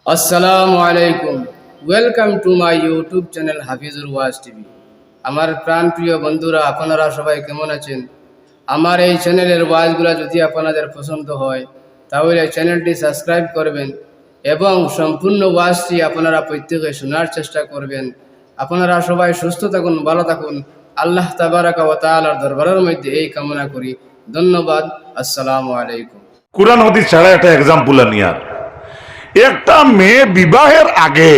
আসসালামু আলাইকুম। Welcome to my YouTube channel Hafizur was TV. আমার প্রাণপ্রিয় বন্ধুরা, আপনারা সবাই কেমন আছেন? আমার এই চ্যানেলের ওয়াজগুলো যদি আপনাদের পছন্দ হয় তাহলে চ্যানেলটি সাবস্ক্রাইব করবেন এবং সম্পূর্ণ ওয়াজটি আপনারা প্রত্যেকে শোনার চেষ্টা করবেন। আপনারা সবাই সুস্থ থাকুন, ভালো থাকুন। আল্লাহ তাবারাকা ওয়া তাআলার দরবারের মধ্যে এই কামনা করি। ধন্যবাদ। আসসালামু আলাইকুম। কোরআন হাদিস ছাড়া একটা এক্সাম্পল নিয়ার একটা মেয়ে বিবাহের আগে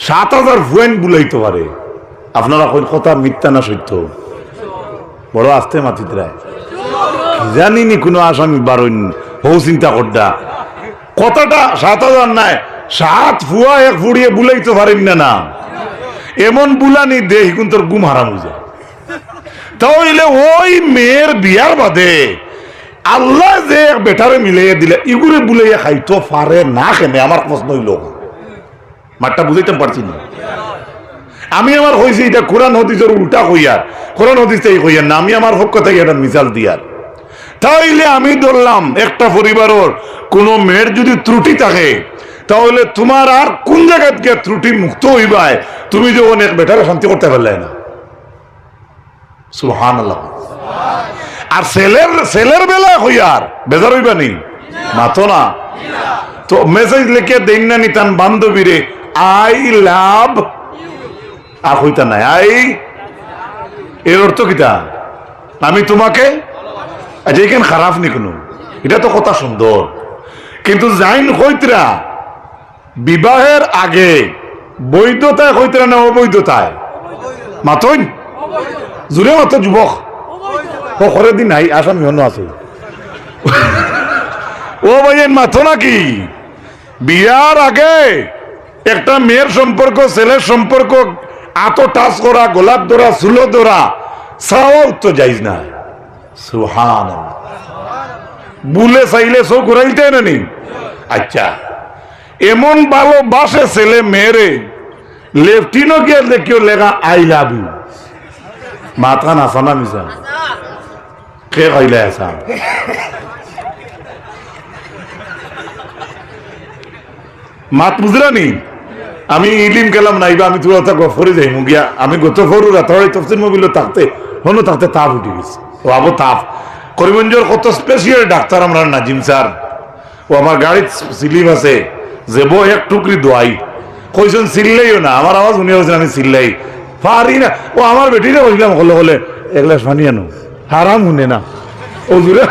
7,000 ফুয়েন বুলাইতে পারে। আপনারা কই কথা মিথ্যা না সত্য? বড় আস্তে মাতিতে রায় জানি নি কোনো আসামি বারণ হৌ চিন্তা করডা কথাটা 7,000 নাই, 7 ফুয়া এক ফুড়িয়ে বুলাইতে পারেন না এমন বুলানি দেহ কিন্তু তোর গুম হারাম হয়ে যায়। তাহলে ওই মেয়ের বিয়ার বাদে আল্লাহ যে বেটারে মিলাইয়া দিলে ইগুরে বুলাইয়া খাইতো পারে না কেনে? আমার প্রশ্ন হইল, মাঠটা বুঝাইতে পারছি না আমি। আমার হয়েছে এটা কোরআন হাদিসের উল্টা কইয়ার, কোরআন হাদিস এই কইয়ার না, আমি আমার পক্ষ থেকে একটা মিসাল দিয়ার। তাইলে আমি ধরলাম একটা পরিবারের কোন মেয়ের যদি ত্রুটি থাকে তাহলে তোমার আর কোন জায়গা থেকে ত্রুটি মুক্ত হইবাই তুমি যখন এক বেটারে শান্তি করতে পারলে না? সুবহানাল্লাহ। আর ছেলের বেলা হইয়ার বেজার হইবা নি মাতো না তো মেসেজ লিখে দেন না নিতান বান্ধবীরে আই লাভ আর হইতা নাই আই এর অর্থ কিতা আমি তোমাকে আচ্ছা এখানে খারাপ নি কোনো, এটা তো কথা সুন্দর, কিন্তু যাইন হইতরা বিবাহের আগে বৈধতায় হইতরা না অবৈধতায় মাতইন জুড়ে মাত্র যুবক করে দিন নাই আসামি হন্য আছে ও ভাইয়ের মাথো নাকি বিয়ার আগে একটা মেয়ের সম্পর্ক ছেলের সম্পর্ক আতো টাচ করা গোলাপ ধরা চুলো ধরা চাওয়া তো যাইজ না। সুবহানাল্লাহ। বুলে চাইলে চোখ ঘুরাইতে না নি? আচ্ছা এমন ভালোবাসে ছেলে মেয়েরে লেফটিনও গিয়ে দেখিও লেখা আই লাভ ইউ, মাথা নাচানা মিশা কে কইলে আসা মাত বুঝলানি? আমি ইলিম গেলাম নাইবা আমি তোর কথা গফরে যাই মুগিয়া আমি গত ফরু রাতরে তফসির মোবিল থাকতে হনো থাকতে তাপ উঠে গেছে। ও আবো তাপ করিমগঞ্জের কত স্পেশাল ডাক্তার আমরা নাজিম স্যার, ও আমার গাড়ির স্লিপ আছে যে বো এক টুকরি দোয়াই কইছেন চিল্লাইও না, আমার আওয়াজ শুনে হয়েছেন আমি চিল্লাই পারি না। ও আমার বেটিরা বললাম হলে হলে এক গ্লাস পানি আনো, হারাম শুনে না ও জুড়ে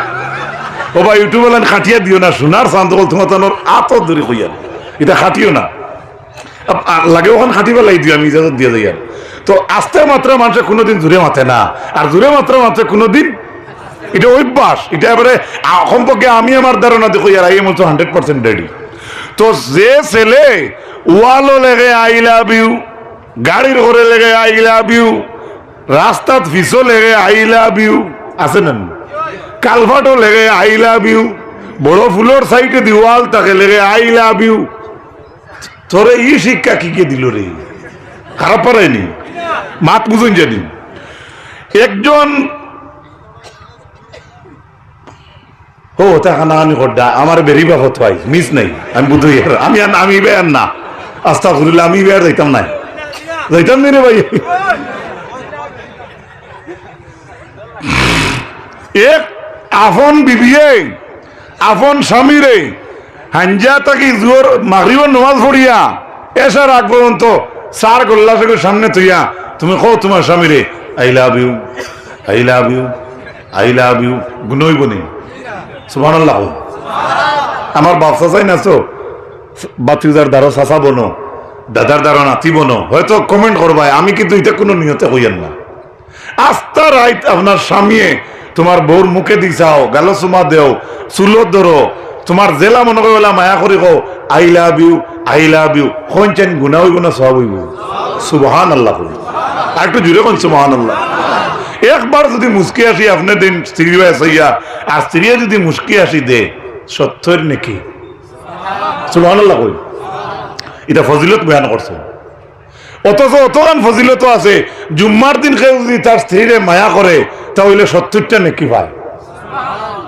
ও বা ইউটিউব খাটিয়া দিও না, শোনার শান্ত বল তোমার আত দূরে কইয়ান এটা খাটিও না, লাগে ওখানে খাটি পেলাই দিও আমি ইজাজত দিয়ে যাই। তো আস্তে মাত্রা মানুষের কোনোদিন জোরে মাথে না, আর জোরে মাত্রা মাত্রা কোনোদিন এটা অভ্যাস, এটা এবারে সম্পর্কে আমি আমার ধারণা দেখো ইয়ার আই এম অলসো 100% রেডি। তো যে ছেলে ওয়ালও লেগে আই লাভ ইউ, গাড়ির ঘরে লেগে আই লাভ ইউ, রাস্তাত ফিসও লেগে আই লাভ ইউ আছে না, কালভাটও লেগে আই লাভ ইউ, বড় ফুলের সাইডে দিওয়াল তাকে লেগে আই লাভ ইউ, তোরে ই শিক্ষা কি কে দিল রে? খারাপ পারায়নি? মাত বুঝুন জানি একজন ও তাখানা আমি হড্ডা আমার বেরি বাবত হয় মিস নাই আমি বুঝই আমি বেয়ার না আস্তাগফিরুল্লাহ আমি বেয়ার যাইতাম না যাইতাম নি রে ভাই। এক আফন বিবিয়ে আফন স্বামীরে হাঞ্জা তাকি জোর মাগরিব নামাজ পড়িয়া এসার আগ পর্যন্ত চার গোল্লাসের সামনে তুইয়া তুমি কও তোমার স্বামীরে I love you I love you I love you গুনই বনি সুবহানাল্লাহ। আমার বাপসা চাই না তো বাতিউদার দ্বারা চাচা বনো দাদার দ্বারা নাতি বনো হয়তো কমেন্ট করবাই, আমি কিন্তু এটা কোনো নিয়তে হইয়েন না। আস্তা রাইত আপনার স্বামীয়ে তোমার বউর মুখে দিছাও গাল চুমা দেও চুলত ধরো তোমার জেলা মনে করলা মায়া করি কো I love you I love you কোন চেন গুণা হইব না সব হইব? সুবহানাল্লাহ। আর একটু জুড়ে কোন সুবহানাল্লাহ। একবার যদি মুস্কি আসি আপনি দিন স্ত্রী ভাইয়া আর স্ত্রী যদি মুস্কি আসি দে সত্যের নাকি? সুবহানাল্লাহ কই এটা ফজিলত বয়ান করছে, অথচ অতগান ফজিলত আছে জুম্মার দিন কেউ যদি তার স্ত্রীরে মায়া করে তাহলে 70টা নেকি পায়।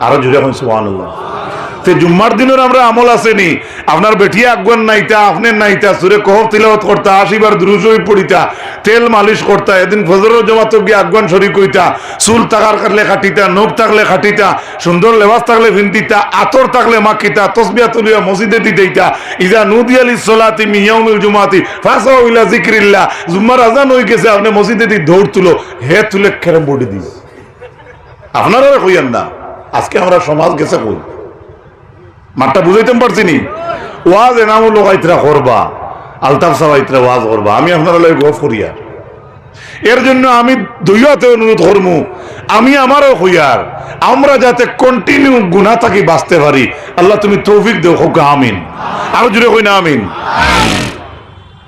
আরো জুড়ে কোন সুবহানাল্লাহ। তে জুম্মার দিনের আমরা আমল আসেনি আপনার বেটিয়া আগুন নাইতা আপনার নাইতা সুরে কহফ তিলাওয়াত করতা 80 বার দুরূদ শরীফ পড়িতা তেল মালিশ করতা এদিন ফজরের জামাত গিয়ে আগুন শরীক হইতা চুল টাকার কাটলে খাটিতা নখ থাকলে খাটিতা সুন্দর লেবাস থাকলে ভিন্দিতা আতর থাকলে মাকিতা তসবিয়া তুলিয়া মসজিদে দিতেইতা ইজা নুদিয়া লিসসালাতি মিন ইয়াউমিল জুমাতি ফাসাউ ইলা যিকরিল্লাহ জুম্মার আযান হই গেছে আপনি মসজিদে দি দৌড় তুলো হে তুলে ক্যারাম বোর্ডে দিও আপনারা কইয়েন না আজকে আমরা সমাজ গেছে কই মাঠটা বুঝাইতে পারছি নি ওয়াজ এনামু লোকাইতরা করবা আলতাফ সাহাইতরা ওয়াজ করবা আমি আপনারা লই গফ করিয়া এর জন্য আমি দুইয়াতে অনুরোধ করমু আমি আমারও হইয়ার আমরা যাতে কন্টিনিউ গুনাহ থাকি বাঁচতে পারি আল্লাহ তুমি তৌফিক দেও হোক আমিন আর জুড়ে কই না আমিন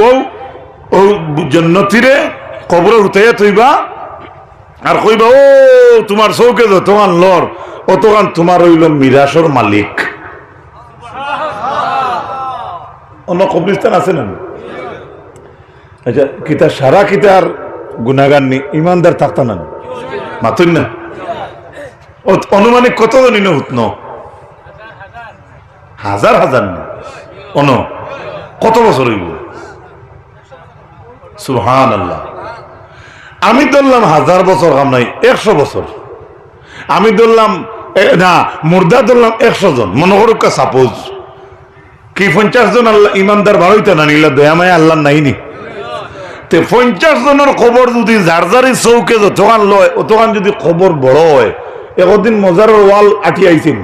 ও ও জান্নাতীরে কবরে উঠাইয়া থইবা আর কইবা ও তোমার চৌকে যতগান লর অতগান তোমার হইল মিরাসর মালিক অন্য কবরিস্তান আছে না আচ্ছা কিতা সারা কিতার গুনাগান নি ইমানদার থাকতা না মাতুন না অনুমানিক কত জনি হুতন হাজার হাজার না অন কত বছর হইব সুবহানাল্লাহ আমি ধরলাম 1000 বছর কাম নাই 100 বছর আমি ধরলাম না মুর্দা ধরলাম 100 জন মনে করুক সাপোজ কি 50 জন আল্লাহ ইমানদার ভালোইতা না নিলা দয়ামায় আল্লাহ নাইনি তে 50 জনের খবর যদি জারজারি চৌকে যতখান লয় অতখান যদি খবর বড় হয় একদিন মজারের ওয়াল আটি আইছেন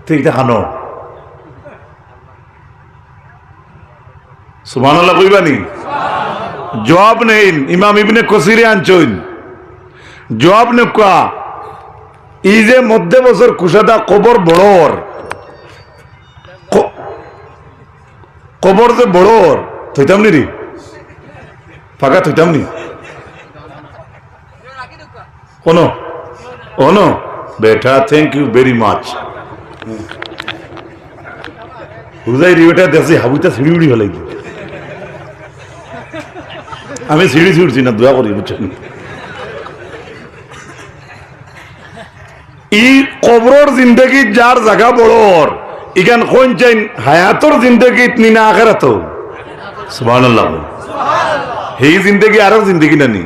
ঠিক দেখানো সুবহানাল্লাহ কইবানি জবাব নেই ইমাম ইবনে কসিরে আনছইন জবাব নেকা এই যে মধ্যে বছর কুশাদা কবর বড়র কবর যে বড়র থইতাম নি রে ফাঁকা থইতাম নি কোনো ono beta thank you very much হুজাই রিওটা দেশে হাবুটা সিঁড়ি হলাই আমি সিঁড়ি ছুটছি না দোয়া করি বুঝছেন ই কবরর জিন্দগি যার জায়গা বড়র ইখান কোন চাইন হায়াতর জিন্দগি নিনা আখেরাত সুবহানাল্লাহ এই জিন্দগি আর জিন্দগি না নি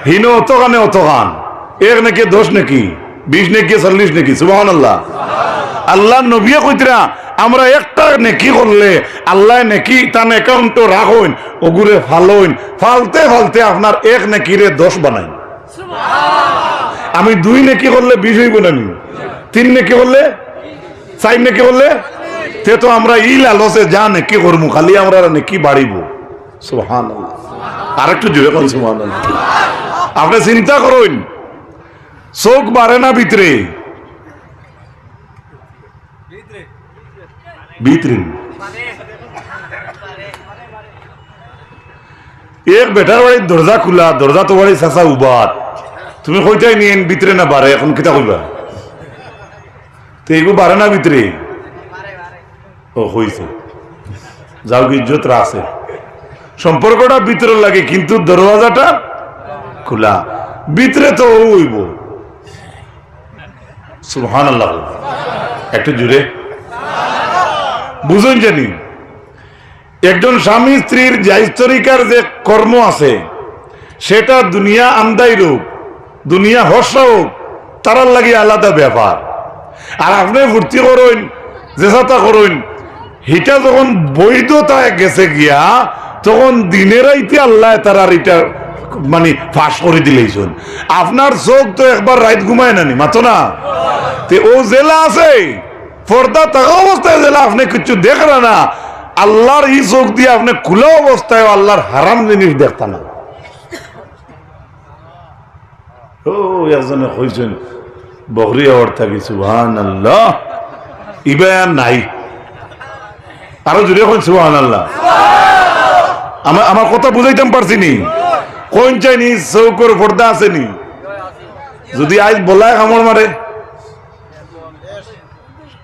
হিনো অতখানে অতখান এক নাকি 10 নাকি 20 নাকি 40 নাকি সুবহানাল্লাহ আল্লাহ নবী কইতরা আমরা একটা নেকি করলে আল্লাহ নেকি তান অ্যাকাউন্ট রাখুন ওগুরে ফালুন ফালতে ফালতে আপনার এক নেকিরে 10 বানাই সুবহানাল্লাহ আমি 2 নেকি করলে 20 হইব না নি 3 নেকি করলে 4 নেকি করলে তে তো আমরা ই লালসে যা নেকি করমু খালি আমরা নেকি বাড়িব সুবহানাল্লাহ আরেকটু জোরে কোন সুবহানাল্লাহ আপনি চিন্তা করুন চোখ বাড়ে না ভিতরে ভিতরে এক বেটার বাড়ির দরজা খোলা দরজা তো বাড়ি চাচা উবাদ তুমি কইতাই নিয়েন ভিতরে না বাড়ে এখন কিতা কইবা তো এগুলো বাড়ে না ভিতরে ও হইছে যাও কি ইজ্জত আছে সম্পর্কটা ভিতরে লাগে কিন্তু দরওয়াজাটা খোলা ভিতরে তো হইব সুবহানাল্লাহ একটু জুড়ে বুঝুন জানি একজন স্বামী স্ত্রীর জায়েজ তরিকার যে কর্ম আছে সেটা দুনিয়া আমদাই রূপ দুনিয়া হর্ষ হোক তারার লাগে আলাদা ব্যাপার আর আপনি ভর্তি করুন যেটা করুন হিটা যখন বৈধতায় গেছে গিয়া তখন দিনের আইতে আল্লাহ তারার এটা মানে ফাঁস করে দিলেইছেন আপনার চোখ তো একবার রাত ঘুমায় নানি মাতো না তে ও জেলা আছে পর্দা থাকা অবস্থায় জেলা আপনি কিছু দেখরা না আল্লাহর এই চোখ দিয়ে আপনি খোলা অবস্থায় আল্লাহর হারাম জিনিস দেখতা না ও একজনে কইছেন বকরি আওয়ার থাকি সুবহানাল্লাহ ইবায়ান নাই আরো জুড়ে কইন সুবহানাল্লাহ আমার কথা বুঝাইতাম পারছি নি কোন চাইনি চৌকর পর্দা আসেনি যদি আজ বলায় কামড় মারে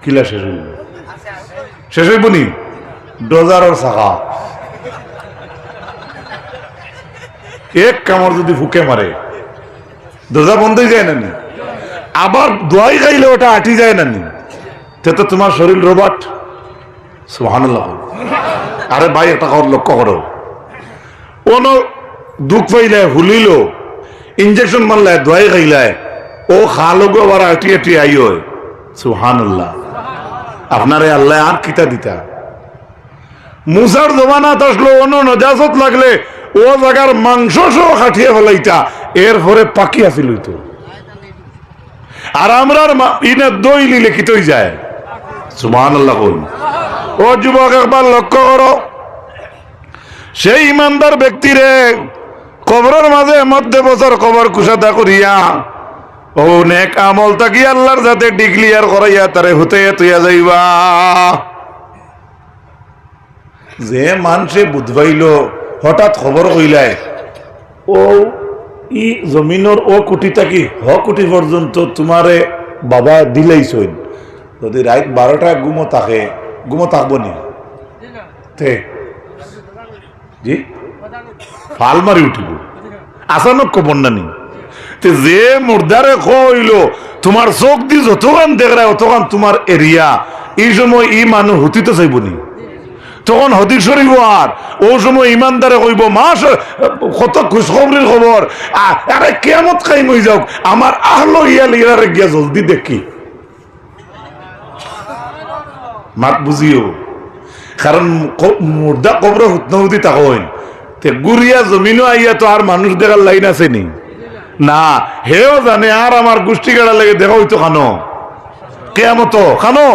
কিলা শেষ হইব শেষ হইব নি ডজারের শাখা এক কামড় যদি ফুকে মারে দরজা বন্ধ হয়ে যায় না নি আবার দোয়াই খাইলে ওটা আটি যায় না নি তে তো তোমার শরীর রোবট। সুবহানাল্লাহ। আরে ভাই একটা লক্ষ্য করো, কোন দুঃখ পাইলে হুলিল ইঞ্জেকশন মারলে দোয়াই খাইলায় ও খালগো আবার আটি আটি আইও। সুবহানাল্লাহ। আপনারে আল্লাহ আর কিতা দিতা। মুসার জমানাত আসলো অন্য নজাসত লাগলে ও জায়গার মাংস সহ খাটিয়ে ফেলাইতা, এরপরে পাকি আসিল তো। আর আমরার ইনে দই লিলে কিতই যায়। সুবহানাল্লাহ কইন। ও যুবক একবার লক্ষ্য করো, সেই ইমানদার ব্যক্তিরে কবরের মাঝে মধ্যে বছর কবর কুশাদা করিয়া ও নেক আমল তাকি আল্লাহর যাতে ডিক্লিয়ার করাইয়া তারে হতে তুইয়া যাইবা। যে মানুষে বুধবাইল হঠাৎ খবর কইলায় ও ই জমিনের ও কোটি থাকি হ কোটি পর্যন্ত তোমারে বাবা দিলাইছইন, যদি রাত 12টা ঘুমো থাকবো নি জি ফাল মারি উঠিব আচানক খবর নানি। যে মুর্দারে কইল তোমার চোখ দি যতক্ষণ দেখরা অতক্ষণ তোমার এরিয়া, এই সময় ই মানুষ হুতিতে চাইব নি, তখন হদির শরীফ আর ও সময় ইমানদারে কইব মাস কত খুশখবরির খবর, আরে কিয়ামত কাইম হই যাওক, আমার আহলো ইয়াল ইয়ারে গিয়া জলদি দেখি। মাত বুঝিও, কারণ মুর্দা কবর হুতনহুতি তাকইন তে গুরিয়া জমিনও আইয়া তো আর মানুষ দেখার লাইন আছে নি না, হেও জানে আর আমার গোষ্ঠী গাড়া লাগে দেখা হইতো খানো কিয়ামত খানো।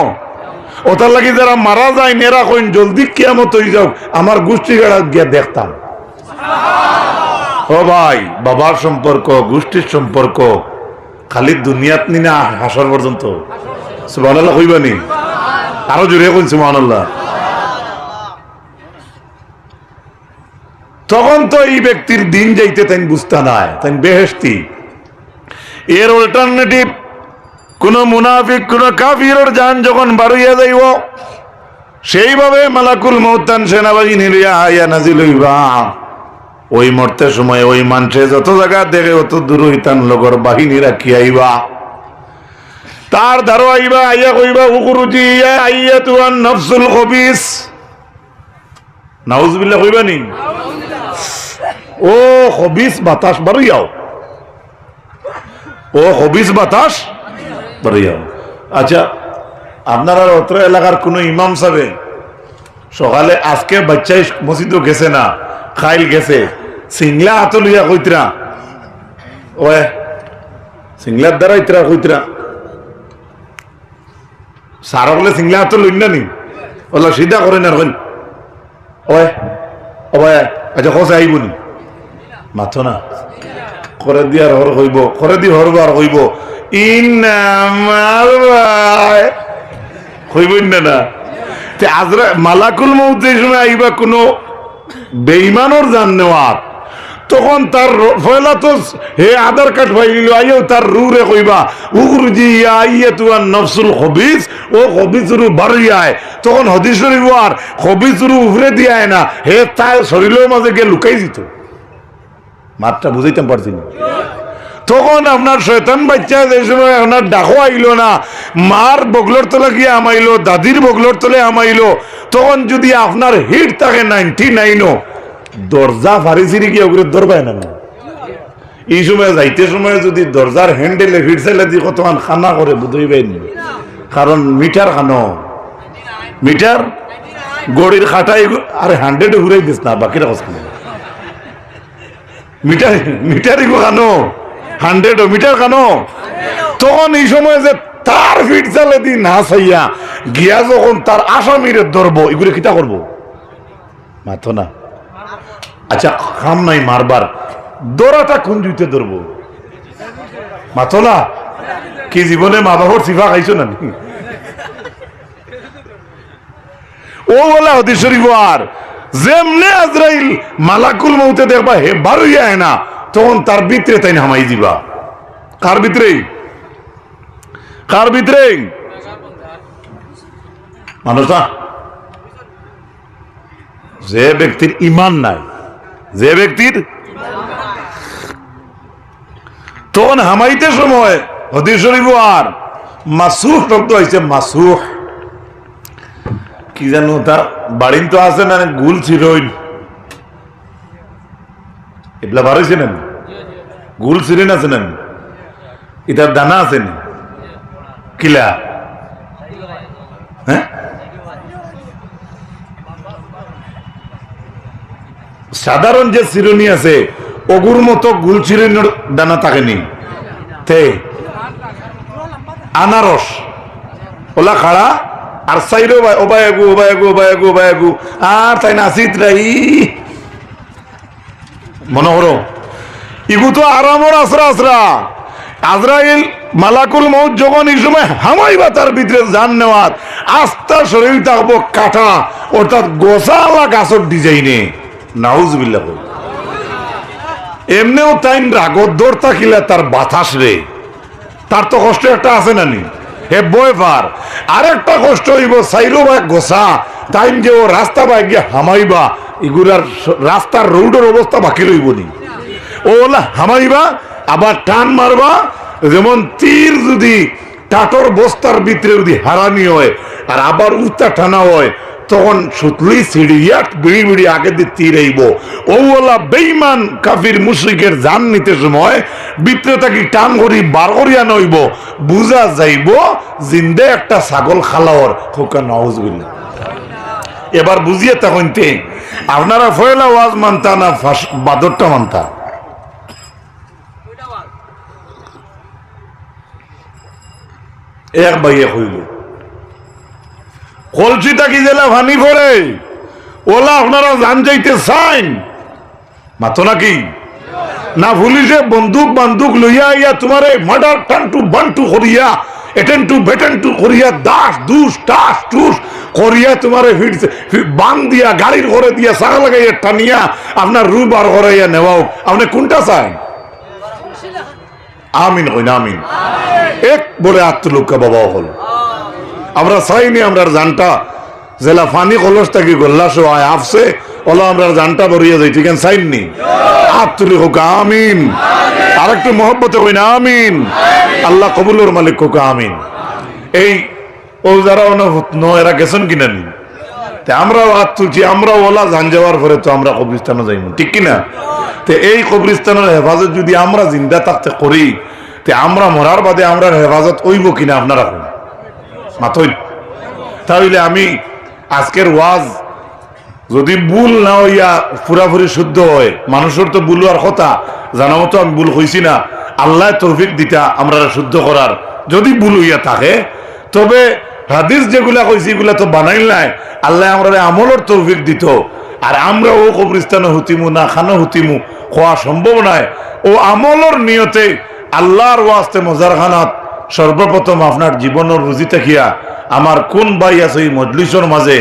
ওটার লাগি যারা মারা যায় নেরা কইন জলদি কিয়ামত হয়ে যাও, আমার গোষ্ঠী গাড়া গিয়া দেখতাম। ও ভাই, বাবার সম্পর্ক গোষ্ঠীর সম্পর্ক খালি দুনিয়াত নি না হাসর পর্যন্ত। সুবহানাল্লাহ কইবানি, আরো জোরে কইন সুবহানাল্লাহ। তখন তো এই ব্যক্তির দিন যাইতে তাই বুঝতে নাই, তাই বেহেশতি। এর অল্টারনেটিভ কোন মুনাফিক কোন কাফিরের জান যখন বাড়িয়া যাইব, সেইভাবে মালাকুল মউতান সেনাবাহিনী লইয়া আইয়া নাজিল হইবা। ওই মরতে সময় ওই মানুষে যত জায়গা দেখে অত দূর হইতান লগর বাহিনী রাখি আইবা, তার ধারো আইবা, আইয়া কইবা উখরুজি আইয়াতুন নফসুল খবিস। নাউজুবিল্লাহ কইবা নি, ও খবিস বাতাস বাড়িয়াও, ও খবিস বাতাস বাড়িয়াও। আচ্ছা, আপনারা অত্র এলাকার কোন ইমাম সাহেব সকালে আজকে বাচ্চাই মসজিদও গেছে না, খাইল গেছে, সিংলা হাত লইয়া কইতরা ওয়ে সিংলার দ্বারা ইতরা কইতরা সারা বলে সিংলা হাত লইন না নি, ওলা সিধা করে না কইন ওয়ে ওয়ে। আচ্ছা কসে আইব নি মাথো না করে দিয়ার হর হইব, করে দি হরবার হইব ইন্নামাল ভাই হইবই না। তে আজরা মালাকুল মউত এই সময় আইবা কোনো বেঈমানর জান নেওয়ার, তখন তার ফয়লা তো হে আধার কার্ড পাইল আইও তার রুরে কইবা উখরুজি আইয়াতুন নফসুল খবিস, ও খবিসরু বাড়িয়ায়। তখন হাদিস শরীফ আর খবিসরু উফরে দিয়ায় না, হে তার শরীরের মাঝে গিয়ে লুকাই দিত। মাত্রা বুঝাইতে পারছি না। তখন আপনার শয়তান বাচ্চা যে সময় আপনার ডাকো আইল না, মার বগলর তলে গিয়ে আমাইলো, দাদির বগলর তলে আমাইলো, তখন যদি আপনার হিট থাকে 99ও দরজা ফারিসিরি গিয়ে ওগুলো ধরবায় না। এই সময় যাইতে সময় যদি দরজার হ্যান্ডেলে হিট চাইলে দিয়ে কতক্ষণ খানা করে বুঝাইবেন, কারণ মিটার খানো মিটার গড়ির খাটাই আরে 100 ঘুরাই দিস না, বাকিরা কথা মিটার মিটারই খানো 100 মিটার খানো। তখন এই সময় যে তার ফিট চালে দিন না চাইয়া গিয়া যখন তার আসামিরে ধরবো, এগুলো কিতা করবো মাথো না। আচ্ছা খাম নাই মারবার, দৌড়াটা কোন জুইতে ধরবো মাথো না। কি জীবনে মা বাবার সিফা খাইছো না ও বলে হাদিস শরীফ আর যেমনে আজরাইল মালাকুল মউতে দেখবা হে বারুই আয় না, তখন তার ভিতরে তাই হামাই দিবা। কার ভিতরে? কার ভিতরে? মানুষ না, যে ব্যক্তির ইমান নাই, যে ব্যক্তির তখন হামাইতে সময় হাদিস শরীফ আর মাসুহ শব্দ হইছে, মাসুহ কি জানো তা বাড়িন তো আছে না গুল চিরইন এগুলা বার হয়েছে না গুল চিরিন আছে না এটার দানা আছে না কিলা হ্যাঁ সাধারণ যে চিরুনি আছে অগুর মতো গুল চিরুনির দানা থাকেনি তে আনারস ওলা খাড়া আর সাইরো ওবায়াগু ওবায়াগু ওবায়াগু ওবায়াগু আর তাই না আসিত রাই মনে করো ইগু তো আরামর আসরা আসরা আজরাইল মালাকুল মউত যখন এই সময় হামাইবা তার ভিতরে জান নেওয়াত আস্থা শরীর থাকবো কাটা অর্থাৎ গোসালা গাছর ডিজাইনে নাউজুবিল্লাহ এমনিও তাইন রাগত দৌড় থাকিলে তার বাতাস রে তার তো কষ্ট একটা আছে না নি হে বয় পার আর একটা কষ্ট হইব সাইরো বা গোসা টাইম যে ও রাস্তা বা গিয়ে হামাইবা এগুলার রাস্তার রোডের অবস্থা বাকি রইব নি ওলা হামাইবা আবার টান মারবা যেমন তীর যদি টাটর বস্তার ভিতরে যদি হারানি হয় আর আবার উত্তা টানা হয় তখন সুতলি সিঁড়িয়াট বিড়ি বিড়ি আগে দিয়ে তীর আইব ওলা বেইমান কাফির মুশরিকের জান নিতে সময় ভিতরে থাকি টান করি বার করিয়া নইব বুঝা যাইব জিন্দে একটা ছাগল খালাওয়ার খোকা নাউজুবিল্লাহ এবার বুঝিয়ে তখন আপনারা ফয়লা ওয়াজ মানতা না বাদরটা মানতা এক ভাইয়ে হইল কলসিটা কি জেলা ভানি করে ওলা আপনারা জান যাইতে চাইন মাতো নাকি না পুলিশে বন্দুক বান্দুক লইয়া ইয়া তোমারে মার্ডার টান্টু বান্টু করিয়া এটেন্টু বেটেন্টু করিয়া দাস দুস টাস টুস করিয়া তোমারে বান দিয়া গাড়ির ঘরে দিয়া সাগা লাগাইয়া টানিয়া আপনার রু বার করাইয়া নেওয়াও আপনি কোনটা চাই আমিন হইন আমিন এক বলে আত্মলোকা বাবা হল আমরা চাইনি আমরা জানটা জেলা ফানি কলস থাকি গোল্লাস আয় আফসে ওলা আমরা জানটা বরিয়া যাই ঠিক আছে চাইনি আত্মলি হোক আমিন আর একটু মহব্বতে হই না আমিন আল্লাহ কবুলের মালিক হোক আমিন এই ও যারা এরা গেছেন কিনা নি আমরাও হাত তুলছি আমরা ওলা জান যাওয়ার পরে তো আমরা কবরিস্তানে যাইব ঠিক কিনা তে এই কবরিস্তানের হেফাজত যদি আমরা জিন্দা থাকতে করি তে আমরা মরার বাদে আমরা হেফাজত হইব কিনা আপনারা মাথই তাহলে আমি আজকের ওয়াজ যদি ভুল না হইয়া পুরাপুরি শুদ্ধ হয় মানুষের তো ভুল হওয়ার কথা জানা মতো আমি ভুল হইছি না আল্লাহ তৌফিক দিতা আমরা শুদ্ধ করার যদি ভুল হইয়া থাকে তবে হাদিস যেগুলা কইছি এগুলা তো বানাইল নাই আল্লাহ আমরা আমলের তৌফিক দিত আর আমরা ও কবরিস্তানে হুতিমু না খানা হুতিমু হওয়া সম্ভব নয় ও আমলের নিয়তে আল্লাহর ওয়াস্তে মজারখানাত সর্বপ্রথম আপনার জীবনের রুজি থাকিয়া আমার কোন ভাই আছে এই মজলিসের মাঝে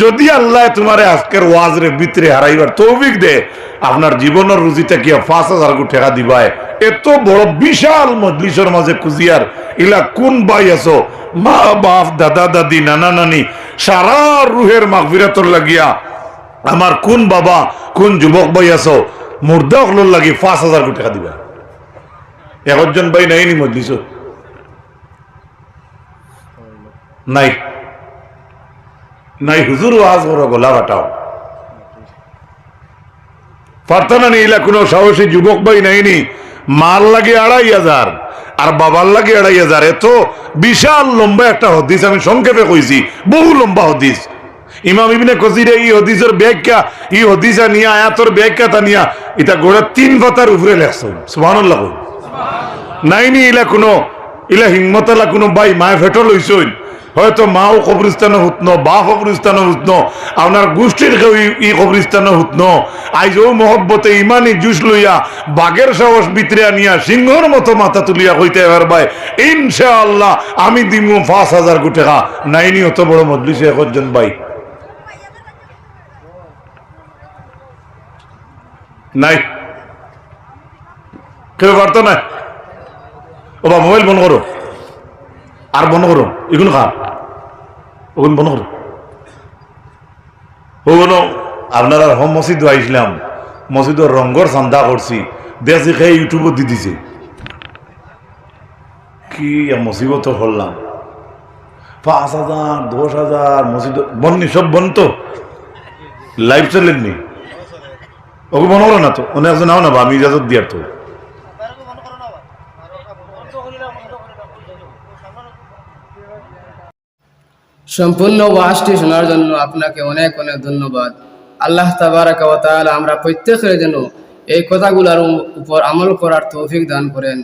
যদি আল্লাহ তোমারে আজকের ওয়াজরে ভিতরে হারাইবার তৌফিক দে আপনার জীবনের রুজি থাকিয়া ৫,০০০ কোটি টাকা দিবায় এত বড় বিশাল মজলিসের মাঝে কুজিয়ার ইলা কোন ভাই আছো মা বাপ দাদা দাদি নানা নানি সারা রুহের মাগফিরাতর লাগিয়া আমার কোন বাবা কোন যুবক ভাই আছো মুর্দা হলোর লাগি ৫,০০০ কোটি টাকা দিবা একজন ভাই নাইনি মজলিস নাই নাই হুজুর ওয়াজ করো গলা কাটাও পারতানা নি ইলা কোনো সাহসী যুবক ভাই নাইনি মার লাগে ২৫০০ আর বাবার লাগে ২৫০০ এত বিশাল লম্বা একটা হদিস আমি সংক্ষেপে কইছি বহু লম্বা হদিস ইমাম ইবনে কাসির এই হদিসের ব্যাখ্যা এই হদিসা নিয়া আয়াতের ব্যাখ্যাটা নিয়া এটা গোড়া ৩ পাতার উপরে লেখছেন সুবহানাল্লাহ নাইনি ইলা কোনো ইলা হিম্মতালা কোনো ভাই মায় ফেটো লইছইন হয়তো মাও কবরিস্তানে হুতনো বাপ কবরিস্তানে হুতনো আপনার গোষ্ঠীর কেউ ই কবরিস্তানে হুতনো আইজ ও মহব্বতে ইমানি জুস লইয়া বাঘের সাহস ভিতরে আনিয়া সিংহর মতো মাথা তুলিয়া হইতে এবার ভাই ইনশাআল্লাহ আমি দিমু ৫,০০০ কোটি টাকা নাইনি অত বড় মজলিসে একজন ভাই নাই কেউ পারতো না ও বা মোবাইল বন্ধ করো আর বন্ধ করো এগুলো খা ওগুলো বন্ধ করো ওগুলো আপনারা হোম মসজিদ আইসলাম মসজিদের রঙ্গর চান্দা করছি দেখছি খেয়ে ইউটিউবত দি দিছে কি মুসিবত হলাম 5,000 10,000 মসজিদ বন্নি সব বন তো লাইভ চলেননি ওকে মনে করো না তো অনেক একজন নাও না বা আমি ইজাজত দিয়ার তো সম্পূর্ণ ওয়াজটি শোনার জন্য আপনাকে অনেক অনেক ধন্যবাদ। আল্লাহ তাবারাকা ওয়া তাআলা আমরা প্রত্যেকের যেন এই কথাগুলোর উপর আমল করার তৌফিক দান করেন।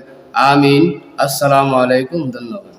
আমিন। আসসালামু আলাইকুম। ধন্যবাদ।